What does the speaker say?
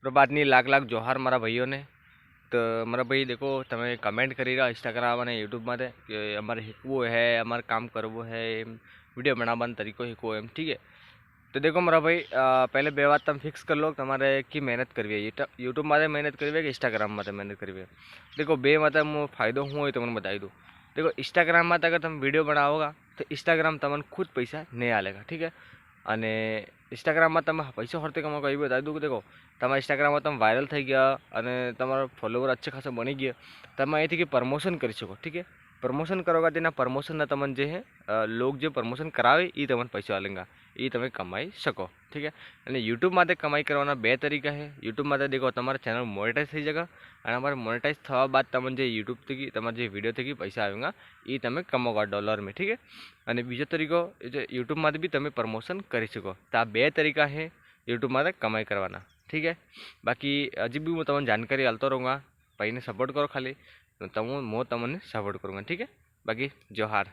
प्रभातनी लाख लाख जोहार मारा भाईओ ने। तो मारा भाई देखो तमे कमेंट करी रहा इंस्टाग्राम और यूट्यूब में कि अमर हीकवू है, अमर काम करवू है, वीडियो बनावानो तरीको हीकवो एम। ठीक है, तो देखो मारा भाई पहले बे बात तुम फिक्स कर लो तमारे की मेहनत करवी है, यूट्यूब में मेहनत करवी है कि इंस्टाग्राम में मेहनत करवी है। देखो बे में मु फायदो शू हो तो मैं बताई दूँ। देखो इंस्टाग्राम में अगर तुम वीडियो बनाओगा तो इंस्टाग्राम तमने खुद पैसा नहीं आलेगा। ठीक है, અને ઇન્સ્ટાગ્રામમાં તમે પૈસા ફરતે કમાઓ એ બતાવી દઉં કે देखो તમારા ઇન્સ્ટાગ્રામમાં તમે વાયરલ થઈ ગયા અને તમારા ફોલોવર अच्छे खासा बनी गया, તમે અહીંથી કે પ્રમોશન કરી શકો। ठीक है, प्रमोशन करोगा तेना प्रमोशन तमन जे है लोग जो प्रमोशन करावे ये तमन पैसा आलेगा, ये तमे कमाई सको। ठीक है, અને यूट्यूब में कमाई करवाना बे तरीका है। यूट्यूब में देखो तमारा चैनल मोनेटाइज थी जाएगा और हमारे मोनेटाइज थवा बाद तमन जे यूट्यूब थी तमारे जे वीडियो थी पैसा आएगा ये तमे कमाओगा डॉलर में। ठीक है, और बीजो तरीको यूट्यूब में भी तमे प्रमोशन कर सको। तो आ बे तरीका है यूट्यूब में कमाई करवाना। ठीक है, बाकी हजी भी मैं तमने जानकारी आलतो रहूँगा, भाई ने सपोर्ट करो खाली तो तमने सपोर्ट करूँगा। ठीक है, बाकी जोहार।